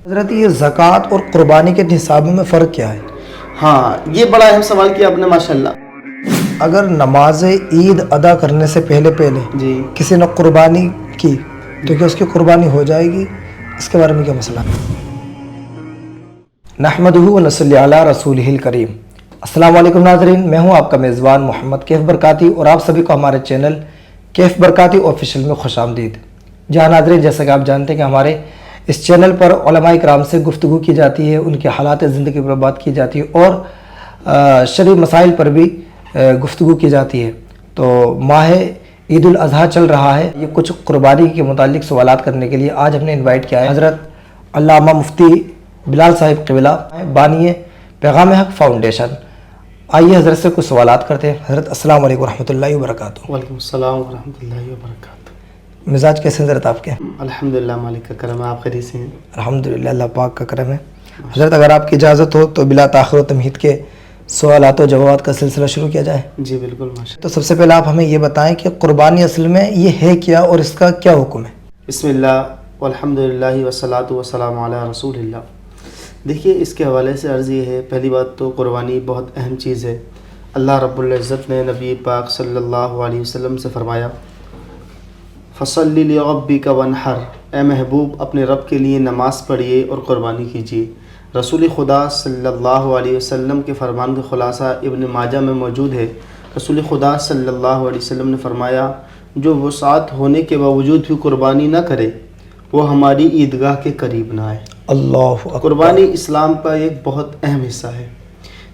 حضرت یہ زکوٰۃ اور قربانی کے نصاب میں فرق کیا ہے؟ ہاں، یہ بڑا اہم سوال کیا آپ نے ماشاءاللہ۔ اگر نماز عید ادا کرنے سے پہلے جی کسی نے قربانی کی تو کیا اس کی قربانی ہو جائے گی؟ اس کے بارے میں کیا مسئلہ ہے؟ نحمدہ و نصلی علی رسولہ الکریم۔ السلام علیکم ناظرین، میں ہوں آپ کا میزبان محمد کیف برکاتی اور آپ سبھی کو ہمارے چینل کیف برکاتی آفیشیل میں خوش آمدید۔ جہاں ناظرین، جیسا کہ آپ جانتے ہیں کہ ہمارے اس چینل پر علماء کرام سے گفتگو کی جاتی ہے، ان کے حالات زندگی پر بات کی جاتی ہے اور شرعی مسائل پر بھی گفتگو کی جاتی ہے۔ تو ماہ عید الاضحیٰ چل رہا ہے، یہ کچھ قربانی کے متعلق سوالات کرنے کے لیے آج ہم نے انوائٹ کیا ہے حضرت علامہ مفتی بلال صاحب قبلہ، بانی پیغام حق فاؤنڈیشن۔ آئیے حضرت سے کچھ سوالات کرتے ہیں۔ حضرت السلام علیکم ورحمۃ اللہ وبرکاتہ۔ وعلیکم السلام ورحمۃ اللہ وبرکاتہ۔ مزاج کیسے ہیں حضرت آپ کے؟ الحمدللہ، مالک کا کرم ہے، آپ خیریت سے ہیں؟ الحمدللہ، اللہ پاک کا کرم ہے۔ حضرت اگر آپ کی اجازت ہو تو بلا تاخیر و تمہید کے سوالات و جوابات کا سلسلہ شروع کیا جائے۔ جی بالکل، ماشاءاللہ۔ تو سب سے پہلے آپ ہمیں یہ بتائیں کہ قربانی اصل میں یہ ہے کیا اور اس کا کیا حکم ہے؟ بسم اللہ والحمدللہ والصلاۃ والسلام علی رسول اللہ۔ دیکھیے، اس کے حوالے سے عرض یہ ہے، پہلی بات تو قربانی بہت اہم چیز ہے۔ اللہ رب العزت نے نبی پاک صلی اللہ علیہ وسلم سے فرمایا، فصلی لربک وانحر، اے محبوب اپنے رب کے لیے نماز پڑھیے اور قربانی کیجیے۔ رسول خدا صلی اللہ علیہ وسلم کے فرمان کا خلاصہ ابن ماجہ میں موجود ہے۔ رسول خدا صلی اللہ علیہ وسلم نے فرمایا، جو وسعت ہونے کے باوجود بھی قربانی نہ کرے وہ ہماری عیدگاہ کے قریب نہ آئے۔ اللہ اکبر۔ قربانی اسلام کا ایک بہت اہم حصہ ہے۔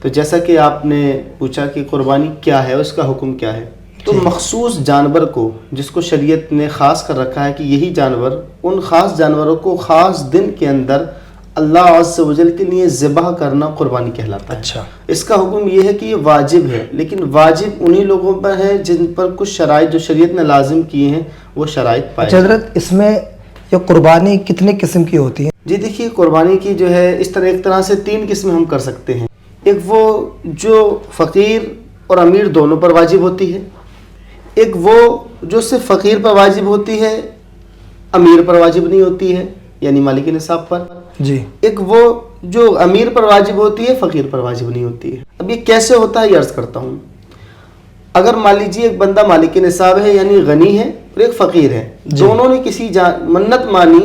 تو جیسا کہ آپ نے پوچھا کہ قربانی کیا ہے، اس کا حکم کیا ہے، تو مخصوص جانور کو جس کو شریعت نے خاص کر رکھا ہے کہ یہی جانور، ان خاص جانوروں کو خاص دن کے اندر اللہ عز و جل کے لیے ذبح کرنا قربانی کہلاتا ہے۔ اچھا، اس کا حکم یہ ہے کہ یہ واجب ہے، لیکن واجب انہی لوگوں پر ہے جن پر کچھ شرائط جو شریعت نے لازم کیے ہیں وہ شرائط پائے۔ حضرت اس میں یہ قربانی کتنے قسم کی ہوتی ہے؟ جی دیکھیے، قربانی کی جو ہے اس طرح ایک طرح سے تین قسمیں ہم کر سکتے ہیں۔ ایک وہ جو فقیر اور امیر دونوں پر واجب ہوتی ہے، ایک وہ جو صرف فقیر پر واجب ہوتی ہے، امیر پر واجب نہیں ہوتی ہے، یعنی مالک نصاب پر۔ جی۔ ایک وہ جو امیر پر واجب ہوتی ہے، فقیر پر واجب نہیں ہوتی ہے۔ اب یہ کیسے ہوتا ہے یہ عرض کرتا ہوں۔ اگر مان لیجیے ایک بندہ مالک نصاب ہے یعنی غنی ہے اور ایک فقیر ہے، دونوں نے کسی منت مانی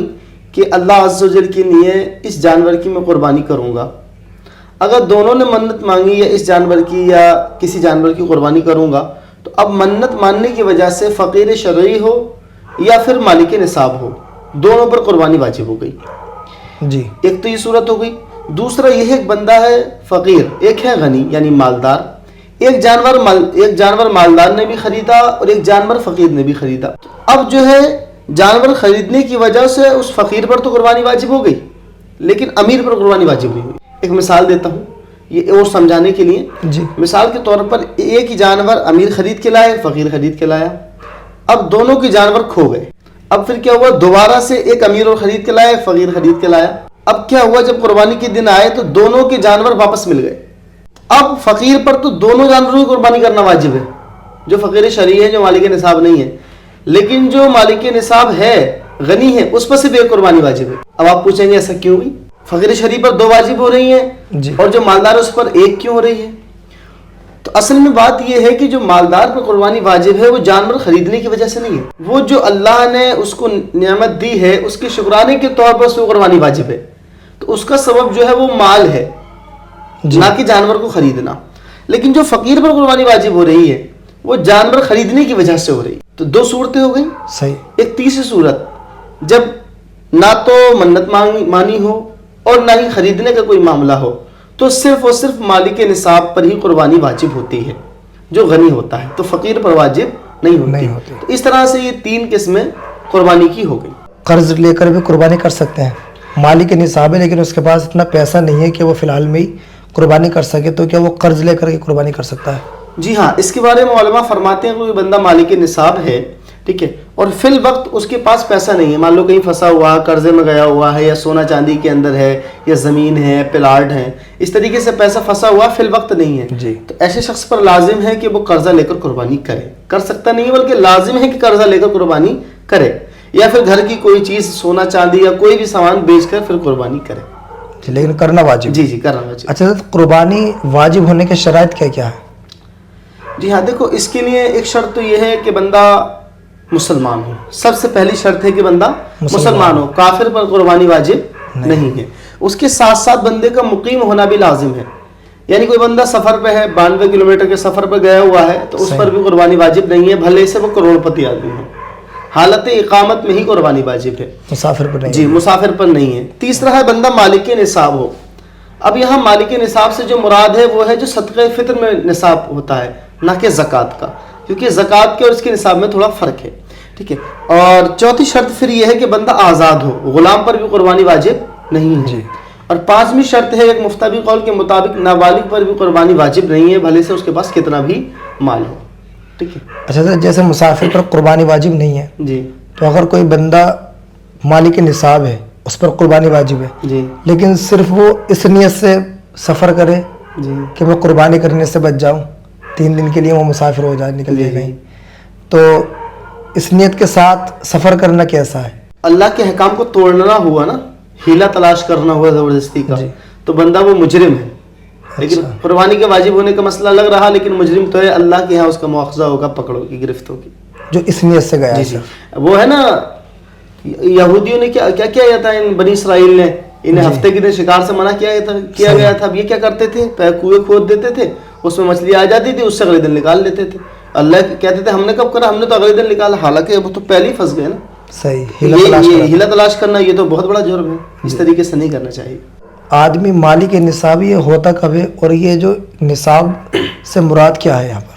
کہ اللہ عز و جل کے لیے اس جانور کی میں قربانی کروں گا۔ اگر دونوں نے منت مانگی یا اس جانور کی یا کسی جانور کی قربانی کروں گا، تو اب منت ماننے کی وجہ سے فقیر شرعی ہو یا پھر مالک نصاب ہو، دونوں پر قربانی واجب ہو گئی۔ جی۔ ایک تو یہ صورت ہو گئی۔ دوسرا یہ ایک بندہ ہے فقیر، ایک ہے غنی یعنی مالدار، ایک جانور مالدار نے بھی خریدا اور ایک جانور فقیر نے بھی خریدا۔ اب جو ہے جانور خریدنے کی وجہ سے اس فقیر پر تو قربانی واجب ہو گئی، لیکن امیر پر قربانی واجب نہیں ہوئی۔ ایک مثال دیتا ہوں یہ اور سمجھانے کے لیے۔ جی۔ مثال کے طور پر ایک ہی جانور امیر خرید کے لائے، فقیر خرید کے لایا، اب دونوں کے جانور کھو گئے۔ اب پھر کیا ہوا، دوبارہ سے ایک امیر اور خرید کے لائے، فقیر خرید کے لایا۔ اب کیا ہوا، جب قربانی کے دن آئے تو دونوں کے جانور واپس مل گئے۔ اب فقیر پر تو دونوں جانوروں کی قربانی کرنا واجب ہے، جو فقیر شرعی ہے، جو مالک نصاب نہیں ہے، لیکن جو مالک نصاب ہے، غنی ہے، اس پر صرف ایک قربانی واجب ہے۔ اب آپ پوچھیں گے ایسا کیوں ہوئی؟ فقیر شرعی پر دو واجب ہو رہی ہیں جی۔ اور جو مالدار ہے اس پر ایک کیوں ہو رہی ہے؟ تو اصل میں بات یہ ہے کہ جو مالدار پر قربانی واجب ہے وہ جانور خریدنے کی وجہ سے نہیں ہے، وہ جو اللہ نے اس کو نعمت دی ہے اس کے شکرانے کے طور پر اس کو قربانی واجب ہے، تو اس کا سبب جو ہے وہ مال ہے، نہ کہ جانور کو خریدنا۔ لیکن جو فقیر پر قربانی واجب ہو رہی ہے وہ جانور خریدنے کی وجہ سے ہو رہی ہے۔ تو دو صورتیں ہو گئی۔ صحیح۔ ایک تیسری صورت، جب نہ تو منت مانی ہو اور نہ ہی خریدنے کا کوئی معاملہ ہو، تو صرف اور صرف مالک نصاب پر ہی قربانی واجب ہوتی ہے جو غنی ہوتا ہے، تو فقیر پر واجب نہیں ہوتی۔ تو اس طرح سے یہ تین قسمیں قربانی کی ہو گئی۔ قرض لے کر بھی قربانی کر سکتے ہیں، مالک نصاب ہے لیکن اس کے پاس اتنا پیسہ نہیں ہے کہ وہ فی الحال میں ہی قربانی کر سکے، تو کیا وہ قرض لے کر کے قربانی کر سکتا ہے؟ جی ہاں، اس کے بارے میں علماء فرماتے ہیں کہ کوئی بندہ مالک نصاب ہے، ٹھیک ہے، اور فی الوقت اس کے پاس پیسہ نہیں ہے، مان لو کہیں پھنسا ہوا، قرضے میں گیا ہوا ہے، یا سونا چاندی کے اندر ہے، یا زمین ہے، پلاٹ ہے، اس طریقے سے پیسہ پھنسا ہوا فی الوقت نہیں ہے، جی، تو ایسے شخص پر لازم ہے کہ وہ قرضہ لے کر قربانی کرے، کر سکتا نہیں بلکہ لازم ہے کہ قرضہ لے کر قربانی کرے، یا پھر گھر کی کوئی چیز سونا چاندی یا کوئی بھی سامان بیچ کر پھر قربانی کرے. لیکن کرنا واجب. جی جی کرنا واجب. اچھا حضرت قربانی واجب ہونے کے شرائط کیا کیا ہے؟ جی ہاں دیکھو اس کے لیے ایک شرط تو یہ ہے کہ بندہ مسلمان ہو. سب سے پہلی شرط ہے کہ بندہ مسلمان ہو. کافر پر قربانی واجب نہیں ہے. اس کے ساتھ ساتھ بندے کا مقیم ہونا بھی لازم ہے. یعنی کوئی بندہ سفر پہ ہے 92 کلومیٹر کے سفر پہ گیا ہوا ہے تو اس پر بھی قربانی واجب نہیں ہے بھلے سے وہ کروڑ پتی آدمی ہو. حالت اقامت میں ہی قربانی واجب ہے, مسافر پر نہیں. جی مسافر پر نہیں ہے. تیسرا ہے بندہ مالک نصاب ہو. اب یہاں مالک نصاب سے جو مراد ہے وہ ہے جو صدقہ فطر میں نصاب ہوتا ہے, نہ کہ زکوٰۃ کا, کیونکہ زکوٰۃ کے اور اس کے نصاب میں تھوڑا فرق ہے. ٹھیک ہے. اور چوتھی شرط پھر یہ ہے کہ بندہ آزاد ہو, غلام پر بھی قربانی واجب نہیں ہے. جی. اور پانچویں شرط ہے ایک مفتبی قول کے مطابق نابالغ پر بھی قربانی واجب نہیں ہے بھلے سے اس کے پاس کتنا بھی مال ہو. ٹھیک ہے. اچھا سر, جیسے مسافر پر قربانی واجب نہیں ہے جی تو اگر کوئی بندہ مالک نصاب ہے اس پر قربانی واجب ہے, جی لیکن صرف وہ اس نیت سے سفر کرے جی کہ میں قربانی کرنے سے بچ جاؤں, 3 دن کے لیے وہ مسافر ہو جائے, نکل جائے کہیں, تو اس نیت کے ساتھ سفر کرنا کیسا ہے؟ اللہ کے حکام کو توڑنا ہوا نا, ہیلا تلاش کرنا ہوا زبردستی کا, تو بندہ وہ مجرم ہے. لیکن قربانی کے واجب ہونے کا مسئلہ لگ رہا, لیکن مجرم تو ہے, اللہ کے ہاں اس کا مواخذہ ہوگا, پکڑو کی گرفت ہوگی. جو اس نیت سے گیا. جی جی وہ ہے نا, یہودیوں نے کیا کیا تھا ان بنی اسرائیل نے, انہیں ہفتے کے دن شکار سے منع کیا گیا تھا. اب یہ کیا کرتے تھے, کنویں کھود دیتے تھے, اس میں مچھلی آ جاتی تھی, اس سے اگلے دن نکال لیتے تھے. اللہ کہتے تھے ہم نے کب کرا, ہم نے تو اگلے دن نکالا, حالانکہ وہ تو پہلے ہی پھنس گئے نا. صحیح. ہیلا تلاش کرنا یہ تو بہت بڑا جرم ہے, اس طریقے سے نہیں کرنا چاہیے. آدمی مالک نصاب یہ ہوتا کب ہے, اور یہ جو نصاب سے مراد کیا ہے یہاں پر؟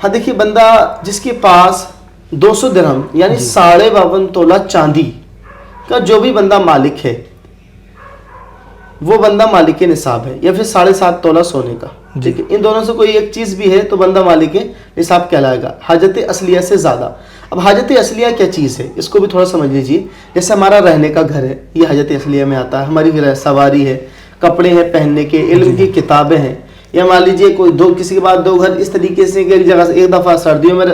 ہاں دیکھیے, بندہ جس کے پاس 200 درہم یعنی 52.5 تولہ چاندی کا جو بھی بندہ مالک ہے وہ بندہ مالک نصاب ہے, یا پھر 7.5 تولہ سونے کا. ٹھیک ہے. ان دونوں سے کوئی ایک چیز بھی ہے تو بندہ مالک نصاب کہلائے گا حاجت اصلیہ سے زیادہ. اب حاجت اصلیہ کیا چیز ہے, اس کو بھی تھوڑا سمجھ لیجیے. جیسے ہمارا رہنے کا گھر ہے, یہ حاجت اصلیہ میں آتا ہے. ہماری سواری ہے, کپڑے ہیں پہننے کے, علم کی کتابیں ہیں, یا مان لیجیے کوئی کسی کے بعد 2 گھر, اس طریقے سے ایک جگہ سے ایک دفعہ سردیوں میں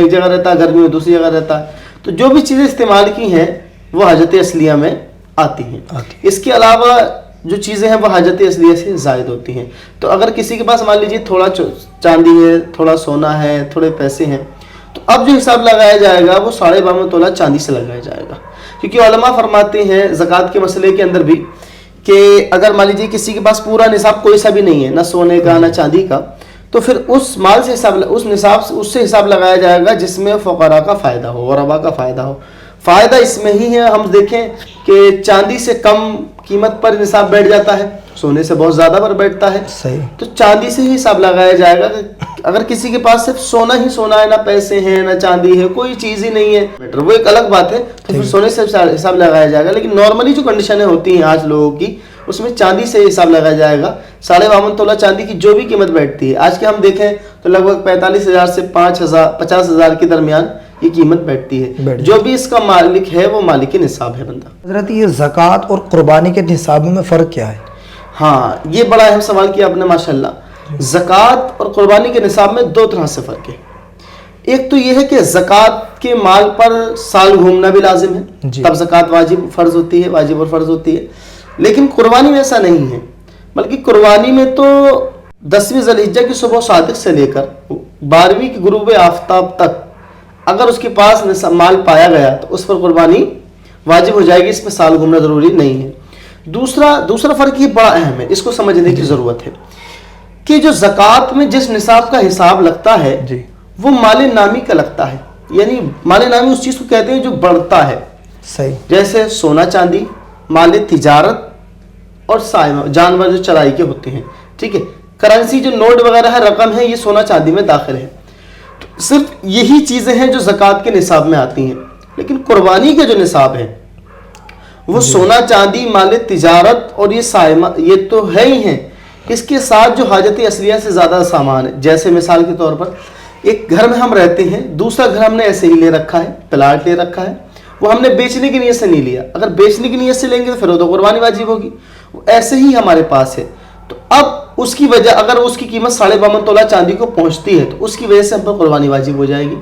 ایک جگہ رہتا ہے, گرمیوں میں دوسری جگہ رہتا ہے. تو جو بھی چیزیں استعمال کی ہیں وہ حاجت اصلیہ میں آتی ہیں. اس کے علاوہ جو چیزیں ہیں وہ حاجت اصلیہ سے زائد ہوتی ہیں. تو اگر کسی کے پاس مان لیجیے تھوڑا چاندی ہے, تھوڑا سونا ہے, تھوڑے پیسے ہیں, تو اب جو حساب لگایا جائے گا وہ 52.5 تولہ چاندی سے لگایا جائے گا. کیونکہ علماء فرماتے ہیں زکوٰۃ کے مسئلے کے اندر بھی کہ اگر مان لیجیے کسی کے پاس پورا نصاب کوئی سا بھی نہیں ہے, نہ سونے کا نہ چاندی کا, تو پھر اس مال سے اس سے حساب لگایا جائے گا جس میں فقراء کا فائدہ ہو, غرباء کا فائدہ ہو. فائدہ اس میں ہی ہے, ہم دیکھیں کہ چاندی سے کم قیمت پر نصاب بیٹھ جاتا ہے, سونے سے بہت زیادہ پر بیٹھتا ہے. صحیح. تو چاندی سے ہی حساب لگایا جائے گا. اگر کسی کے پاس صرف سونا ہی سونا ہے, نہ پیسے ہیں نہ چاندی ہے, کوئی چیز ہی نہیں ہے, وہ ایک الگ بات ہے, تو پھر سونے سے حساب لگایا جائے گا. لیکن نارملی جو کنڈیشنیں ہوتی ہیں آج لوگوں کی, اس میں چاندی سے حساب لگایا جائے گا. 52.5 تولہ چاندی کی جو بھی قیمت بیٹھتی ہے, آج کے ہم دیکھیں تو لگ بھگ 45,000 سے 50,000 کے درمیان یہ قیمت بیٹھتی ہے. جو بھی اس کا مالک ہے وہ مالک نصاب ہے بندہ. حضرت یہ زکوٰۃ اور قربانی کے نصابوں میں فرق کیا ہے؟ ہاں یہ بڑا اہم سوال کیا آپ نے ماشاءاللہ. زکوٰۃ اور قربانی کے نصاب میں 2 طرح سے فرق ہے. ایک تو یہ ہے کہ زکوٰۃ کے مال پر سال گھومنا بھی لازم ہے, تب زکوٰۃ واجب اور فرض ہوتی ہے. لیکن قربانی میں ایسا نہیں ہے, بلکہ قربانی میں تو 10ویں ذی الحجہ کی صبح صادق سے لے کر 12ویں کی غروب آفتاب تک اگر اس کے پاس مال پایا گیا تو اس پر قربانی واجب ہو جائے گی, اس میں سال گھومنا ضروری نہیں ہے. دوسرا فرق یہ بڑا اہم ہے, اس کو سمجھنے کی ضرورت ہے کہ جو زکوٰۃ میں جس نصاب کا حساب لگتا ہے وہ مال نامی کا لگتا ہے. یعنی مال نامی اس چیز کو کہتے ہیں جو بڑھتا ہے. صحیح. جیسے سونا چاندی, مال تجارت اور سائمہ, جانور جو چرائی کے ہوتے ہیں. ٹھیک ہے. کرنسی جو نوٹ وغیرہ ہے, رقم ہے, یہ سونا چاندی میں داخل ہے. تو صرف یہی چیزیں ہیں جو زکوٰۃ کے نصاب میں آتی ہیں. لیکن قربانی کے جو نصاب ہے وہ سونا چاندی, مال تجارت اور یہ سائمہ, یہ تو ہے ہی ہیں. اس کے ساتھ جو حاجت اصلیہ سے زیادہ سامان ہے, جیسے مثال کے طور پر ایک گھر میں ہم رہتے ہیں, دوسرا گھر ہم نے ایسے ہی لے رکھا ہے, پلاٹ لے رکھا ہے, وہ ہم نے بیچنے کی نیت سے نہیں لیا. اگر بیچنے کی نیت سے لیں گے تو پھر وہ تو قربانی واجب ہوگی. وہ ایسے ہی ہمارے پاس ہے, تو اب اس کی وجہ اگر اس کی قیمت 52.5 تولہ چاندی کو پہنچتی ہے تو اس کی وجہ سے ہم پر قربانی واجب ہو جائے گی.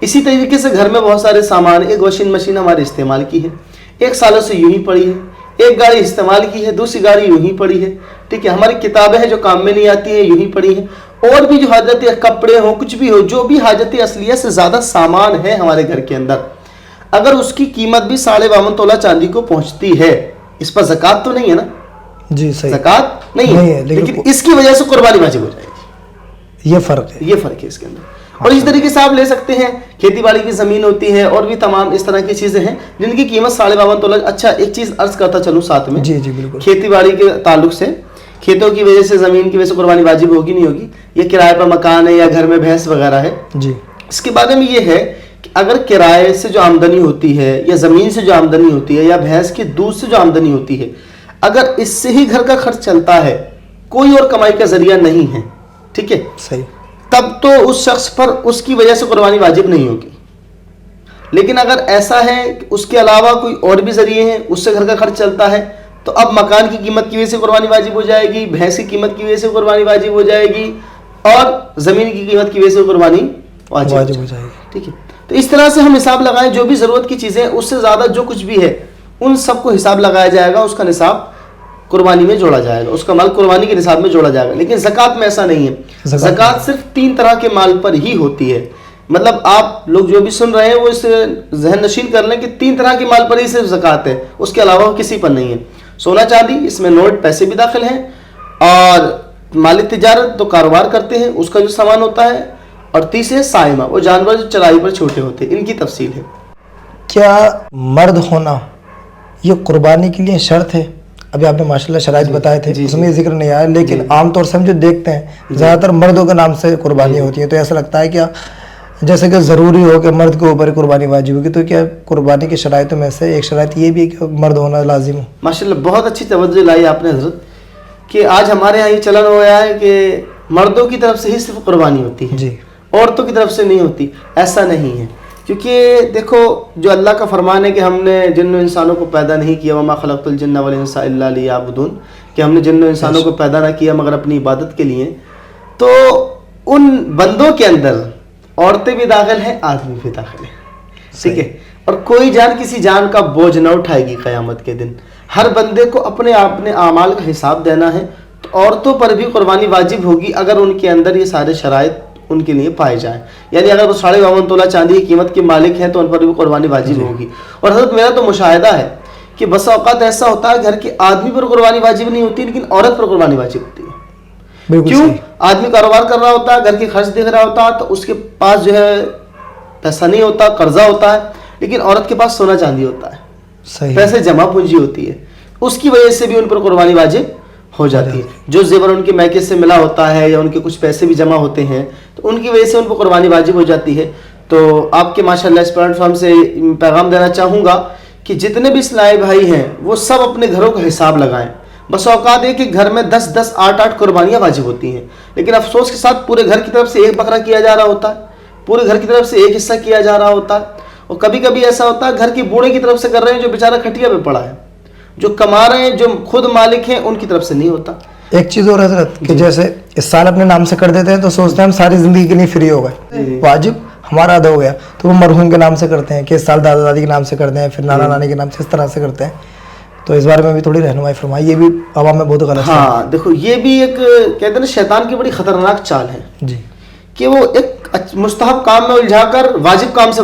اسی طریقے سے گھر میں بہت سارے سامان، ایک واشنگ مشین ہمارے استعمال کی ہے، 1 سالوں سے یوں ہی پڑی ہے، ایک گاڑی استعمال کی ہے، دوسری گاڑی یوں ہی پڑی ہے، ٹھیک ہے، ہماری کتابیں ہیں جو کام میں نہیں آتی ہیں یوں ہی پڑی ہیں، اور بھی جو حاجت کپڑے ہوں کچھ بھی ہو، جو بھی حاجت اصلیہ سے زیادہ سامان ہے ہمارے گھر کے اندر، اگر اس کی قیمت بھی 52.5 تولہ چاندی کو پہنچتی ہے، اس پر زکوٰۃ تو نہیں ہے نا، جی صحیح، زکوٰۃ نہیں ہے، لیکن اس کی وجہ سے قربانی واجب ہو جائے گی، یہ فرق ہے، یہ فرق ہے اس کے اندر۔ اور اس طریقے سے آپ لے سکتے ہیں کھیتی باڑی کی زمین ہوتی ہے، اور بھی تمام اس طرح کی چیزیں ہیں جن کی قیمت 52.5 تولہ۔ اچھا ایک چیز عرض کرتا چلوں ساتھ میں، جی جی بالکل، کھیتی باڑی کے تعلق سے، کھیتوں کی وجہ سے، زمین کی وجہ سے قربانی واجب ہوگی نہیں ہوگی، یہ کرائے پر مکان ہے یا گھر میں بھینس وغیرہ ہے، جی اس کے بارے میں یہ ہے کہ اگر کرائے سے جو آمدنی ہوتی ہے یا زمین سے جو آمدنی ہوتی ہے یا بھینس کے دودھ سے جو آمدنی ہوتی ہے، اگر اس سے ہی گھر کا خرچ چلتا ہے، کوئی اور کمائی کا ذریعہ نہیں ہے، ٹھیک ہے، صحیح، تب تو اس شخص پر اس کی وجہ سے قربانی واجب نہیں ہوگی۔ لیکن اگر ایسا ہے کہ اس کے علاوہ کوئی اور بھی ذریعے ہیں، اس سے گھر کا خرچ چلتا ہے، تو اب مکان کی قیمت کی وجہ سے قربانی واجب ہو جائے گی، بھینس کی قیمت کی وجہ سے قربانی واجب ہو جائے گی، اور زمین کی قیمت کی وجہ سے قربانی واجب ہو جائے گی، ٹھیک ہے۔ تو اس طرح سے ہم حساب لگائیں، جو بھی ضرورت کی چیزیں اس سے زیادہ جو کچھ بھی ہے ان سب کو حساب لگایا جائے گا، اس کا نصاب قربانی میں جوڑا جائے گا، اس کا مال قربانی کے نصاب میں جوڑا جائے گا۔ لیکن زکوٰۃ میں ایسا نہیں ہے، زکوٰۃ صرف 3 طرح کے مال پر ہی ہوتی ہے۔ مطلب آپ لوگ جو بھی سن رہے ہیں وہ اس ذہن نشین کر لیں کہ 3 طرح کے مال پر ہی صرف زکوٰۃ ہے، اس کے علاوہ کسی پر نہیں ہے۔ سونا چاندی، اس میں نوٹ پیسے بھی داخل ہیں، اور مال تجارت تو کاروبار کرتے ہیں اس کا جو سامان ہوتا ہے، اور تیسرے سائمہ، وہ جانور جو چرائی پر چھوٹے ہوتے ہیں، ان کی تفصیل ہے۔ کیا مرد ہونا یہ قربانی کے لیے شرط ہے؟ ابھی آپ نے ماشاءاللہ شرائط بتائے تھے، اس میں ذکر نہیں آیا، لیکن عام طور سے ہم جو دیکھتے ہیں زیادہ تر مردوں کے نام سے قربانی ہوتی ہے، تو ایسا لگتا ہے کیا جیسے کہ ضروری ہو کہ مرد کے اوپر قربانی واجب ہوگی؟ تو کیا قربانی کی شرائطوں میں سے ایک شرائط یہ بھی ہے کہ مرد ہونا لازم ہو؟ ماشاءاللہ بہت اچھی توجہ لائی آپ نے حضرت، کہ آج ہمارے یہاں یہ چلن ہو گیا ہے کہ مردوں کی طرف سے ہی صرف قربانی ہوتی ہے، جی، عورتوں کی طرف سے نہیں ہوتی۔ ایسا نہیں ہے، کیونکہ دیکھو جو اللہ کا فرمان ہے کہ ہم نے جن و انسانوں کو پیدا نہیں کیا، وما خلقت الجن والانس الا لیعبدون، کہ ہم نے جن و انسانوں کو پیدا نہ کیا مگر اپنی عبادت کے لیے، تو ان بندوں کے اندر عورتیں بھی داخل ہیں، آدمی بھی داخل ہیں، ٹھیک ہے، اور کوئی جان کسی جان کا بوجھ نہ اٹھائے گی قیامت کے دن۔ ہر بندے کو اپنے اعمال کا حساب دینا ہے، تو عورتوں پر بھی قربانی واجب ہوگی اگر ان کے اندر یہ سارے شرائط ان کے لیے پائے جائیں، یعنی اگر وہ 52.5 تولہ چاندی کی قیمت کے مالک ہیں تو ان پر بھی قربانی واجب ہوگی۔ اور حضرت میرا تو مشاہدہ ہے کہ بس اوقات ایسا ہوتا ہے گھر کے آدمی پر قربانی واجب نہیں ہوتی لیکن عورت پر قربانی واجب ہوتی ہے۔ کیوں؟ آدمی کاروبار کر رہا ہوتا ہے، گھر کے خرچ دیکھ رہا ہوتا ہے، تو اس کے پاس جو ہے پیسہ نہیں ہوتا، قرضہ ہوتا ہے، لیکن عورت کے پاس سونا چاندی ہوتا ہے، پیسے جمع پونجی ہوتی ہے، اس کی وجہ سے بھی ان پر قربانی واجب ہو جاتی ہے۔ جو زیور ان کے میکے سے ملا ہوتا ہے یا ان کے کچھ پیسے بھی جمع ہوتے ہیں تو ان کی وجہ سے ان پر قربانی واجب ہو جاتی ہے۔ تو آپ کے ماشاءاللہ اس پلیٹ فارم سے پیغام دینا چاہوں گا کہ جتنے بھی اسلامی بھائی ہیں وہ سب اپنے گھروں کا حساب لگائیں۔ بس اوقات ہے کہ گھر میں 10-10 8-8 قربانیاں واجب ہوتی ہیں، لیکن افسوس کے ساتھ پورے گھر کی طرف سے ایک بکرا کیا جا رہا ہوتا ہے، پورے گھر کی طرف سے ایک حصہ کیا جا رہا ہوتا ہے، اور کبھی کبھی ایسا ہوتا ہے گھر کے بوڑھے کی طرف سے کر رہے ہیں جو بیچارہ کھٹیا پہ پڑا ہے، جو کما رہے ہیں، جو خود مالک ہیں، ان کی طرف سے نہیں ہوتا۔ ایک چیز اور حضرت کہ جیسے اس سال اپنے نام سے کر دیتے ہیں تو سوچتے ہیں ہم ساری زندگی کے لیے فری ہو گئے، واجب ہمارا ادا ہو گیا، تو وہ مرحوم کے نام سے کرتے ہیں کہ اس سال دادا دادی کے نام سے کرتے ہیں، پھر نانا نانی کے نام سے، اس طرح سے کرتے ہیں۔ تو اس بارے میں بھی تھوڑی رہنمائی فرمائی، یہ بھی عوام میں بہت غلط ہے۔ ہاں دیکھو یہ بھی ایک کہتے ہیں نا شیطان کی بڑی خطرناک چال ہے جی، کہ وہ ایک مستحب کام میں الجھا کر واجب کام سے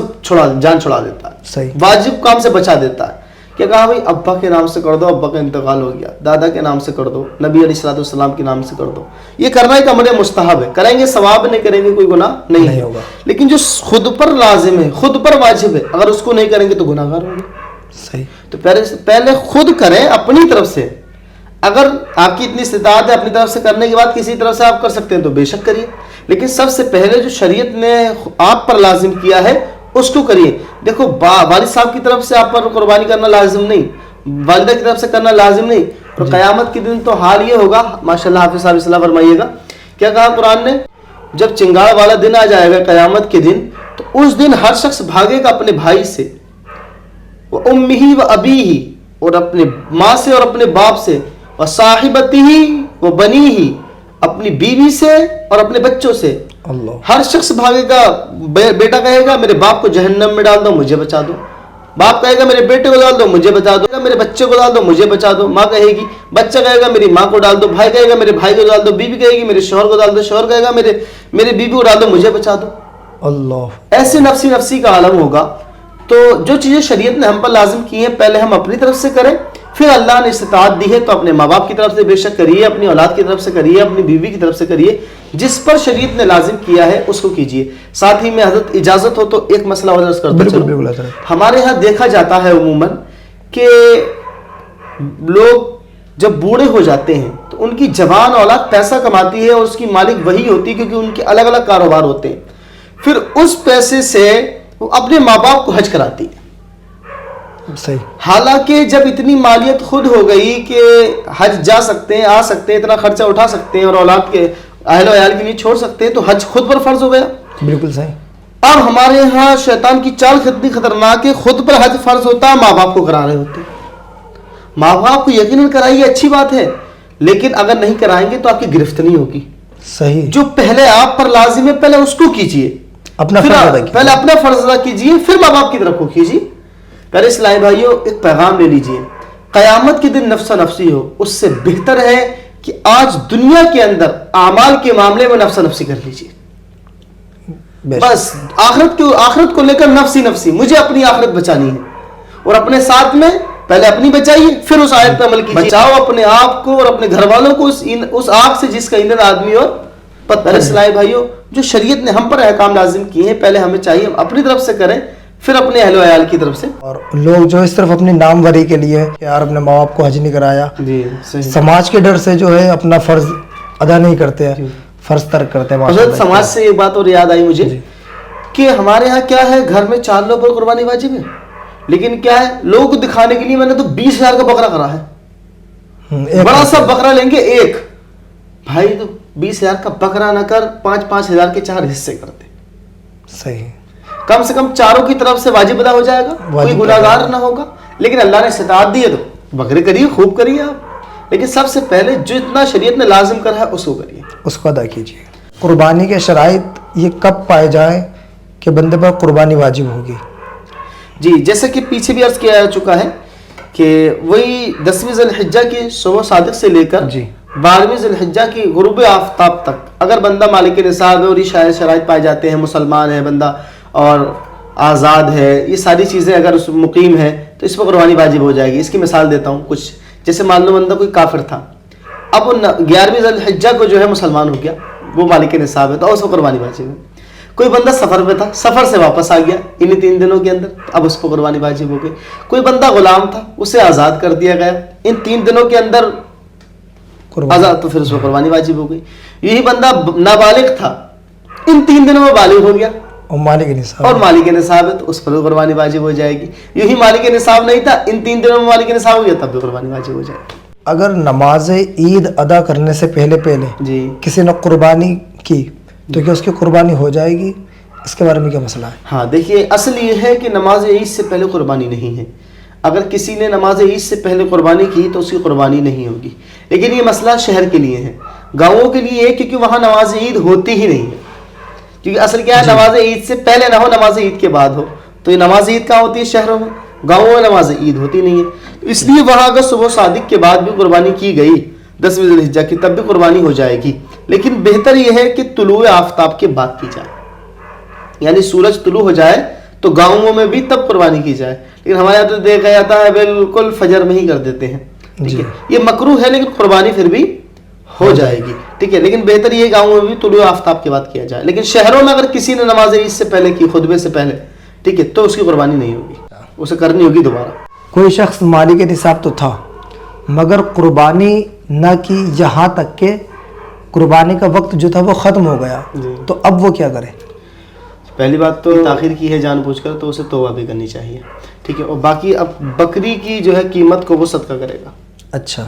جان چھڑا دیتا ہے، صحیح، واجب کام سے بچا دیتا ہے۔ کہ کہا بھائی ابا کے نام سے کر دو، ابا کا انتقال ہو گیا، دادا کے نام سے کر دو، نبی علیہ الصلوۃ والسلام کے نام سے کر دو، یہ کرنا ایک امر مستحب ہے، کریں گے ثواب، نہیں کریں گے کوئی گناہ نہیں ہوگا۔ لیکن جو خود پر لازم ہے، خود پر واجب ہے، اگر اس کو نہیں کریں گے تو گناہ گار ہوں گے۔ صحیح، تو پہلے خود کریں اپنی طرف سے، اگر آپ کی اتنی استطاعت ہے اپنی طرف سے کرنے کے بعد کسی طرف سے آپ کر سکتے ہیں تو بے شک کریے، لیکن سب سے پہلے جو شریعت نے آپ پر لازم کیا ہے اس کو کریے۔ دیکھو والد صاحب کی طرف سے آپ پر قربانی کرنا لازم نہیں، والدہ کی طرف سے کرنا لازم نہیں، اور قیامت کے دن تو حال یہ ہوگا، ماشاءاللہ حافظ صاحب اصلاح فرمائیے گا، کیا کہا قرآن نے؟ جب چنگاڑ والا دن آ جائے گا قیامت کے دن، تو اس دن ہر شخص بھاگے گا اپنے بھائی سے، وَأُمِّهِ وَأَبِيهِ، اور اپنے ماں سے اور اپنے باپ سے، وَصَاحِبَتِهِ وَبَنِيهِ، اپنی بیوی سے اور اپنے بچوں سے، اللہ. ہر شخص بھاگے گا. بیٹا کہے گا میرے باپ کو جہنم میں ڈال دو مجھے بچا دو. باپ کہے گا میرے بیٹے کو ڈال دو مجھے بچا دو. میرے بچے کو ڈال دو مجھے بچا دو. ماں کہے گی. بچہ کہے گا میری ماں کو ڈال دو. بھائی کہے گا میرے بھائی کو ڈال دو. بیوی کہے گی میرے شوہر کو ڈال دو. شوہر کہے گا میرے بیوی کو ڈال دو مجھے بچا دو. اللہ. ایسے نفسی کا عالم ہوگا. تو جو چیزیں شریعت نے ہم پر لازم کی ہیں پہلے ہم اپنی طرف سے کریں, پھر اللہ نے استطاعت دی ہے تو اپنے ماں باپ کی طرف سے بے شک کریے, اپنی اولاد کی طرف سے کریے, اپنی بیوی کی طرف سے کریے. جس پر شریعت نے لازم کیا ہے اس کو کیجیے. ساتھ ہی میں حضرت اجازت ہو تو ایک مسئلہ اور عرض کرتا چلوں. ہمارے ہاں دیکھا جاتا ہے عموماً کہ لوگ جب بوڑھے ہو جاتے ہیں تو ان کی جوان اولاد پیسہ کماتی ہے اور اس کی مالک وہی ہوتی ہے کیونکہ ان کے الگ الگ کاروبار ہوتے ہیں. پھر اس پیسے سے وہ اپنے ماں باپ کو حج کراتی ہے. صحیح. حالانکہ جب اتنی مالیت خود ہو گئی کہ حج جا سکتے ہیں, آ سکتے ہیں, اتنا خرچہ اٹھا سکتے ہیں اور اولاد کے اہل و عیال کے لیے چھوڑ سکتے ہیں, تو حج خود پر فرض ہو گیا. بالکل صحیح. اب ہمارے ہاں شیطان کی چال کتنی خطرناک ہے, خود پر حج فرض ہوتا ہے, ماں باپ کو کرا رہے ہوتے ہیں. ماں باپ کو یقیناً کرائیے, اچھی بات ہے, لیکن اگر نہیں کرائیں گے تو آپ کی گرفت نہیں ہوگی. صحیح. جو پہلے آپ پر لازم ہے پہلے اس کو کیجیے, پہلے اپنا فرض ادا کیجیے, پھر ماں باپ کی طرف کو کیجیے. پہلے اسلامی بھائیوں ایک پیغام لے لیجیے, قیامت کے دن نفسا نفسی ہو اس سے بہتر ہے کہ آج دنیا کے اندر اعمال کے معاملے میں نفسا نفسی کر لیجیے. بس آخرت کو لے کر نفسی مجھے اپنی آخرت بچانی ہے, اور اپنے ساتھ میں پہلے اپنی بچائیے پھر اس آیت پر عمل کیجیے. بچاؤ اپنے آپ کو اور اپنے گھر والوں کو اس آگ سے جس کا ایندھن آدمی اور پتھر. اسلامی بھائیوں جو شریعت نے ہم پر احکام لازم کیے ہیں پہلے ہمیں چاہیے ہم اپنی طرف سے کریں, پھر اپنے اہل و عیال کی طرف سے. اور لوگ جو اس طرف اپنی ناموری کے لیے کہ یار اپنے ماں باپ کو حج نہیں کرایا, جی صحیح, سماج کے ڈر سے جو ہے اپنا فرض ادا نہیں کرتے ہیں, فرض ترک کرتے ہیں. حضرت سماج سے ایک بات اور یاد آئی مجھے کہ ہمارے ہاں کیا ہے, گھر میں 4 لوگ پر قربانی واجب ہے, لیکن کیا ہے لوگوں کو دکھانے کے لیے میں نے تو 20,000 کا بکرا کرا ہے. بڑا سا بکرا لیں گے ایک, بھائی تو 20,000 کا بکرا نہ کر 5,000 کے 4 حصے کر دے. صحیح. کم سے کم چاروں کی طرف سے واجب ادا ہو جائے گا, کوئی گناہگار نہ ہوگا. لیکن اللہ نے استطاعت دی ہے تو بکرے کریے, خوب کریے آپ, لیکن سب سے پہلے جو اتنا شریعت نے لازم کرا ہے اس کو کریے, اس کو ادا کیجیے. قربانی کے شرائط یہ کب پائے جائیں کہ بندے پر قربانی واجب ہوگی؟ جی جیسا کہ پیچھے بھی عرض کیا جا چکا ہے کہ وہی 10ویں ذی الحجہ کی صبح صادق سے لے کر 12ویں ذی الحجہ کی غروب آفتاب تک اگر بندہ مالک نصاب ہے اور یہ شرائط پائے جاتے ہیں, مسلمان ہے بندہ اور آزاد ہے, یہ ساری چیزیں اگر اس مقیم ہے تو اس پر قربانی واجب ہو جائے گی. اس کی مثال دیتا ہوں کچھ, جیسے مان لو بندہ کوئی کافر تھا, اب وہ 11ویں ذی الحجہ کو جو ہے مسلمان ہو گیا, وہ مالک نصاب ہے تو اس پر قربانی واجب ہے. کوئی بندہ سفر پہ تھا, سفر سے واپس آ گیا انہی 3 دنوں کے اندر, اب اس پر قربانی واجب ہو گئی. کوئی بندہ غلام تھا, اسے آزاد کر دیا گیا ان 3 دنوں کے اندر آزاد, تو پھر اس پر قربانی واجب ہو گئی. یہی بندہ نابالغ تھا, ان 3 دنوں میں بالغ ہو گیا اور مالک نصاب ہے تو اس پر قربانی واجب ہو جائے گی. یہی مالک نصاب نہیں تھا, ان 3 دنوں میں مالک نصاب ہو گیا تب بھی قربانی واجب ہو جائے گی. اگر نماز عید ادا کرنے سے پہلے جی کسی نے قربانی کی تو کیا اس کی قربانی ہو جائے گی؟ اس کے بارے میں کیا مسئلہ ہے؟ ہاں دیکھیے, اصل یہ ہے کہ نماز عید سے پہلے قربانی نہیں ہے. اگر کسی نے نماز عید سے پہلے قربانی کی تو اس کی قربانی نہیں ہوگی. لیکن یہ مسئلہ شہر کے لیے ہے, گاؤں کے لیے ہے کیونکہ وہاں نماز عید ہوتی ہی نہیں ہے. کیونکہ اصل کیا ہے, نماز عید سے پہلے نہ ہو, نماز عید کے بعد ہو. تو یہ نماز عید کہاں ہوتی ہے؟ شہروں میں. گاؤں میں نماز عید ہوتی نہیں ہے, اس لیے وہاں اگر صبح صادق کے بعد بھی قربانی کی گئی 10ویں ذی الحجہ کی تب بھی قربانی ہو جائے گی. لیکن بہتر یہ ہے کہ طلوع آفتاب کے بعد کی جائے, یعنی سورج طلوع ہو جائے تو گاؤں میں بھی تب قربانی کی جائے. لیکن ہمارے یہاں تو دیکھا جاتا ہے بالکل فجر میں ہی کر دیتے ہیں. ٹھیک ہے, یہ مکروہ ہے لیکن قربانی پھر بھی ہو جائے گی. ٹھیک ہے, لیکن بہتر یہ گاؤں میں بھی طلوع آفتاب کے بعد کیا جائے. لیکن شہروں میں اگر کسی نے نماز عید سے پہلے کی, خطبے سے پہلے, ٹھیک ہے, تو اس کی قربانی نہیں ہوگی, اسے کرنی ہوگی دوبارہ. کوئی شخص مالک نصاب تو تھا مگر قربانی نہ کی, یہاں تک کہ قربانی کا وقت جو تھا وہ ختم ہو گیا, تو اب وہ کیا کرے؟ پہلی بات تو تاخیر کی ہے جان بوجھ کر تو اسے توبہ بھی کرنی چاہیے. ٹھیک ہے, اور باقی اب بکری کی جو ہے قیمت کو وہ صدقہ کرے گا. اچھا.